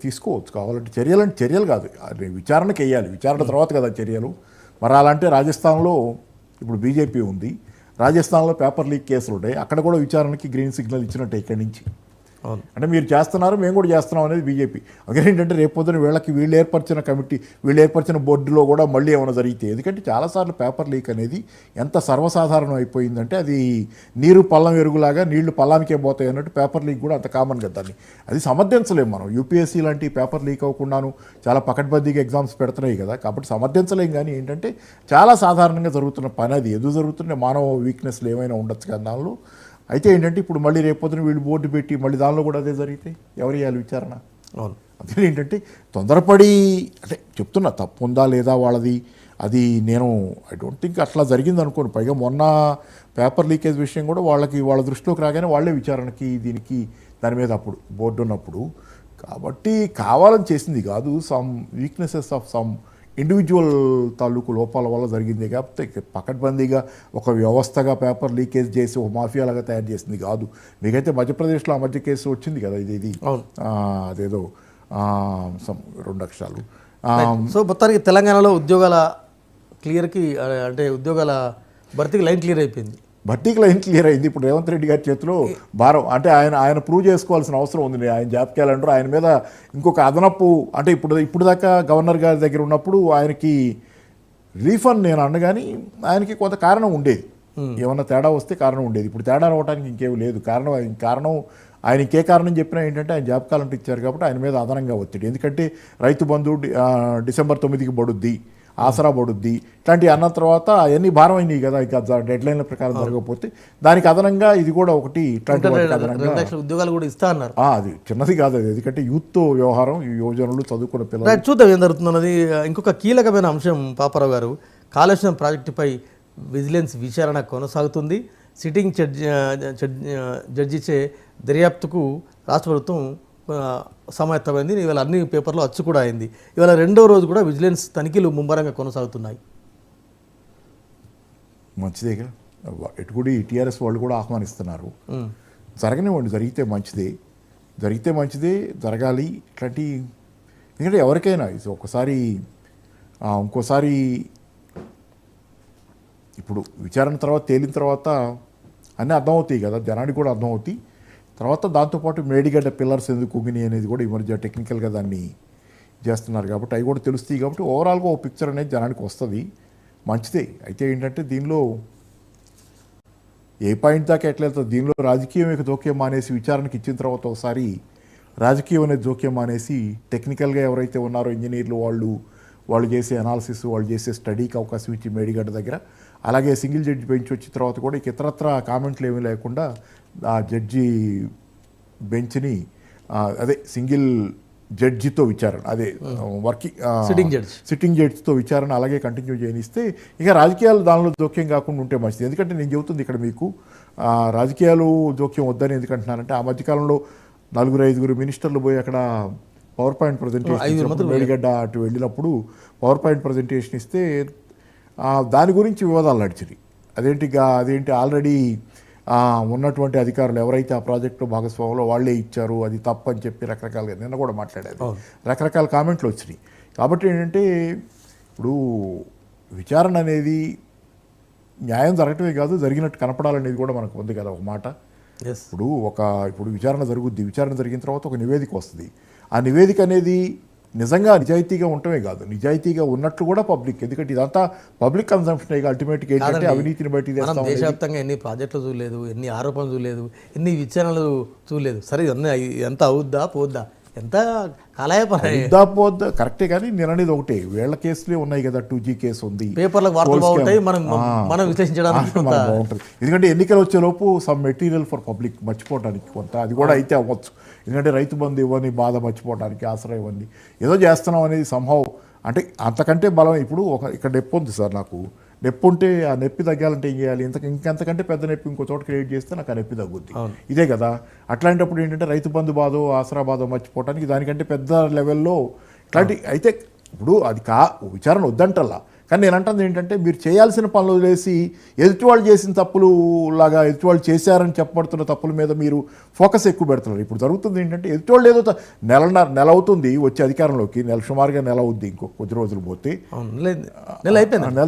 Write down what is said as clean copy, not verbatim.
తీసుకోవచ్చు కావాలంటే చర్యలంటే చర్యలు కాదు, అది విచారణకి వేయాలి, విచారణ తర్వాత కదా చర్యలు. మరి అలాంటి రాజస్థాన్లో ఇప్పుడు బీజేపీ ఉంది, రాజస్థాన్లో పేపర్ లీక్ కేసులు ఉంటాయి, అక్కడ కూడా విచారణకి గ్రీన్ సిగ్నల్ ఇచ్చినట్టే ఇక్కడి నుంచి. అంటే మీరు చేస్తున్నారు, మేము కూడా చేస్తున్నాం అనేది బీజేపీ. అందుకని ఏంటంటే రేపు పొద్దున వీళ్ళు ఏర్పరిచిన కమిటీ, వీళ్ళు ఏర్పరిచిన బోర్డులో కూడా మళ్ళీ ఏమైనా జరిగితే, ఎందుకంటే చాలాసార్లు పేపర్ లీక్ అనేది ఎంత సర్వసాధారణం అయిపోయిందంటే అది నీరు పల్లం ఎరుగులాగా నీళ్లు పల్లానికే పోతాయి అన్నట్టు పేపర్ లీక్ కూడా అంత కామన్ కదా. దాన్ని అది సమర్థించలేము మనం. యూపీఎస్సీ లాంటి పేపర్ లీక్ అవ్వకుండాను చాలా పకడ్బందీగా ఎగ్జామ్స్ పెడుతున్నాయి కదా, కాబట్టి సమర్థించలేం. కానీ ఏంటంటే చాలా సాధారణంగా జరుగుతున్న పని అది. ఎదురు జరుగుతున్న మానవ వీక్నెస్లు ఏమైనా ఉండొచ్చు కదా దానిలో. అయితే ఏంటంటే ఇప్పుడు మళ్ళీ రేపొద్దున వీళ్ళు బోర్డు పెట్టి మళ్ళీ దానిలో కూడా అదే జరిగితే ఎవరు చేయాలి విచారణ? అవును. అందుకని ఏంటంటే తొందరపడి అంటే చెప్తున్నా, తప్పు ఉందా లేదా వాళ్ళది, అది నేను ఐ డోంట్ థింక్ అట్లా జరిగింది అనుకోను. పైగా మొన్న పేపర్ లీకేజ్ విషయం కూడా వాళ్ళ దృష్టిలోకి రాగానే వాళ్ళే విచారణకి దీనికి దాని మీద అప్పుడు బోర్డు ఉన్నప్పుడు, కాబట్టి కావాలని చేసింది కాదు. Some weaknesses of some individual తాలూకు లోపాల వల్ల జరిగింది. కాకపోతే పకడ్బందీగా ఒక వ్యవస్థగా పేపర్ లీకేజ్ చేసి ఒక మాఫియాలాగా తయారు చేసింది కాదు. మీకైతే మధ్యప్రదేశ్లో ఆ మధ్య కేసు వచ్చింది కదా, ఇది అదేదో 2 అక్షరాలు. సో మొత్తానికి తెలంగాణలో ఉద్యోగాల క్లియర్కి అంటే ఉద్యోగాల భర్తీకి లైన్ క్లియర్ అయిపోయింది. భర్తీకి లైన్ క్లియర్ అయింది. ఇప్పుడు రేవంత్ రెడ్డి గారి చేతిలో భారం అంటే ఆయన ప్రూవ్ చేసుకోవాల్సిన అవసరం ఉంది. ఆయన జాబ్ క్యాలెండర్ ఆయన మీద ఇంకొక అదనపు అంటే ఇప్పుడు దాకా గవర్నర్ గారి దగ్గర ఉన్నప్పుడు ఆయనకి రీఫండ్ నేను అన్నగాని ఆయనకి కొంత కారణం ఉండేది, ఏమన్నా తేడా వస్తే కారణం ఉండేది. ఇప్పుడు తేడా రావడానికి ఇంకేం లేదు. కారణం ఆయన ఇంకే కారణం చెప్పినా ఏంటంటే ఆయన జాబ్ క్యాలెండర్ ఇచ్చారు కాబట్టి ఆయన మీద అదనంగా ఒత్తిడి. ఎందుకంటే రైతు బంధు డిసెంబర్ 9కి పడుద్ది, ఆసరా పడుద్ది, ఇట్లాంటివి అన్న తర్వాత అవన్నీ భారం అయినాయి కదా. ఇక డెడ్లైన్ల ప్రకారం జరగకపోతే దానికి అదనంగా ఇది కూడా ఒకటి ఇట్లాంటి ఉద్యోగాలు కూడా ఇస్తా అన్నారు. అది చిన్నది కాదు అది, ఎందుకంటే యూత్తో వ్యవహారం, ఈ యువజనులు చదువుకున్న పిల్లలు. చూద్దాం ఏం జరుగుతున్నది. ఇంకొక కీలకమైన అంశం పాపారావు గారు, కాళేశ్వరం ప్రాజెక్టుపై విజిలెన్స్ విచారణ కొనసాగుతుంది. సిట్టింగ్ జడ్జిచే దర్యాప్తుకు రాష్ట్ర ప్రభుత్వం సమాయత్తమైంది. ఇవాళ అన్ని పేపర్లో అచ్చు కూడా అయింది. ఇవాళ 2వ రోజు కూడా విజిలెన్స్ తనిఖీలు ముమ్మరంగా కొనసాగుతున్నాయి. మంచిదేగా, ఎటుకుడి టీఆర్ఎస్ వాళ్ళు కూడా ఆహ్వానిస్తున్నారు. జరగనివ్వండి, జరిగితే మంచిదే, జరగాలి ఇట్లాంటి. ఎందుకంటే ఎవరికైనా ఇంకోసారి ఇప్పుడు విచారణ తర్వాత తేలిన తర్వాత అన్నీ అర్థమవుతాయి కదా, జనానికి కూడా అర్థమవుతాయి. తర్వాత దాంతోపాటు మేడిగడ్డ పిల్లర్స్ ఎందుకు కుంగిని అనేది కూడా ఈ మధ్య టెక్నికల్గా దాన్ని చేస్తున్నారు కాబట్టి అవి కూడా తెలుస్తాయి. కాబట్టి ఓవరాల్గా ఓ పిక్చర్ అనేది జనానికి వస్తుంది, మంచిదే. అయితే ఏంటంటే దీనిలో ఏ పాయింట్ దాకా ఎట్లా వెళ్తుంది, దీనిలో రాజకీయం యొక్క జోక్యం మానేసి విచారణకి ఇచ్చిన తర్వాత ఒకసారి రాజకీయం అనేది జోక్యం మానేసి టెక్నికల్గా ఎవరైతే ఉన్నారో ఇంజనీర్లు వాళ్ళు చేసే అనాలిసిస్, వాళ్ళు చేసే స్టడీకి అవకాశం ఇచ్చి మేడిగడ్డ దగ్గర, అలాగే సింగిల్ జడ్జి బెంచ్ వచ్చిన తర్వాత కూడా ఇతరత్ర కామెంట్లు ఏమీ లేకుండా ఆ జడ్జి బెంచ్ని అదే సింగిల్ జడ్జితో విచారణ, అదే సిట్టింగ్ జడ్జితో విచారణ అలాగే కంటిన్యూ చేయనిస్తే ఇక రాజకీయాలు దానిలో జోక్యం కాకుండా ఉంటే మంచిది. ఎందుకంటే నేను చెబుతుంది ఇక్కడ మీకు రాజకీయాలు జోక్యం వద్దని ఎందుకంటున్నానంటే, ఆ మధ్యకాలంలో 4-5 మినిస్టర్లు పోయి అక్కడ పవర్ పాయింట్ ప్రజెంటేషన్ మేడిగడ్డ అటు వెళ్ళినప్పుడు పవర్ పాయింట్ ప్రజెంటేషన్ ఇస్తే దాని గురించి వివాదాలు నడిచినాయి. అదేంటి ఆల్రెడీ ఉన్నటువంటి అధికారులు ఎవరైతే ఆ ప్రాజెక్టు భాగస్వాములో వాళ్ళే ఇచ్చారు, అది తప్పని చెప్పి రకరకాలుగా నిన్న కూడా మాట్లాడారు, రకరకాల కామెంట్లు వచ్చినాయి. కాబట్టి ఏంటంటే ఇప్పుడు విచారణ అనేది న్యాయం జరగటమే కాదు, జరిగినట్టు కనపడాలనేది కూడా మనకు ఉంది కదా ఒక మాట. ఇప్పుడు విచారణ జరుగుద్ది, విచారణ జరిగిన తర్వాత ఒక నివేదిక వస్తుంది. ఆ నివేదిక అనేది నిజంగా నిజాయితీగా ఉండటమే కాదు, నిజాయితీగా ఉన్నట్లు కూడా పబ్లిక్, ఎందుకంటే ఇదంతా పబ్లిక్ కన్సంప్షన్ అవినీతిగా ఏంటంటే అవినీతిని బయట దేశవ్యాప్తంగా ఎన్ని ప్రాజెక్టులు చూడలేదు, ఎన్ని ఆరోపణలు చూడలేదు, ఎన్ని విచారణలు చూడలేదు. సరే ఎంత అవుద్దా పోద్దా, ఎంత కాలాయపదా పోద్దా కరెక్టే. కానీ నేను అనేది ఒకటే, వీళ్ళ కేసులే ఉన్నాయి కదా, 2G కేసు ఉంది, పేపర్లకు వార్తలు బాగుంటాయి, మనం విశ్లేషించడానికి బాగుంటుంది. ఎందుకంటే ఎన్నికలు వచ్చేలోపు సమ్ మెటీరియల్ ఫర్ పబ్లిక్ మర్చిపోవడానికి కొంత అది కూడా అయితే అవ్వచ్చు. ఎందుకంటే రైతు బంధు ఇవ్వని బాధ మర్చిపోవడానికి, ఆసరా ఇవ్వండి, ఏదో చేస్తున్నాం అనేది సంభవం. అంటే అంతకంటే బలం ఇప్పుడు ఇక్కడ నొప్పి ఉంది సార్, నాకు నొప్పి ఉంటే ఆ నొప్పి తగ్గాలంటే ఏం చేయాలి, ఇంకంతకంటే పెద్ద నొప్పి ఇంకో చోట క్రియేట్ చేస్తే నాకు ఆ నొప్పి తగ్గుద్ది, ఇదే కదా. అట్లాంటప్పుడు ఏంటంటే రైతు బంధు బాధో ఆసరా బాధో మర్చిపోవడానికి దానికంటే పెద్ద లెవెల్లో ఇట్లాంటి అయితే ఇప్పుడు అది విచారణ వద్దంటల్లా, కానీ నేను అంటుంది ఏంటంటే మీరు చేయాల్సిన పనులు వదిలేసి ఎదుటి వాళ్ళు చేసిన తప్పులు లాగా ఎదుటి వాళ్ళు చేశారని చెప్పబడుతున్న తప్పుల మీద మీరు ఫోకస్ ఎక్కువ పెడుతున్నారు. ఇప్పుడు జరుగుతుంది ఏంటంటే ఎదుటి వాళ్ళు ఏదో నెల అవుతుంది వచ్చే అధికారంలోకి, సుమారుగా నెల అవుద్ది, ఇంకో కొద్ది రోజులు పోతే నెల అయిపోయింది. నెల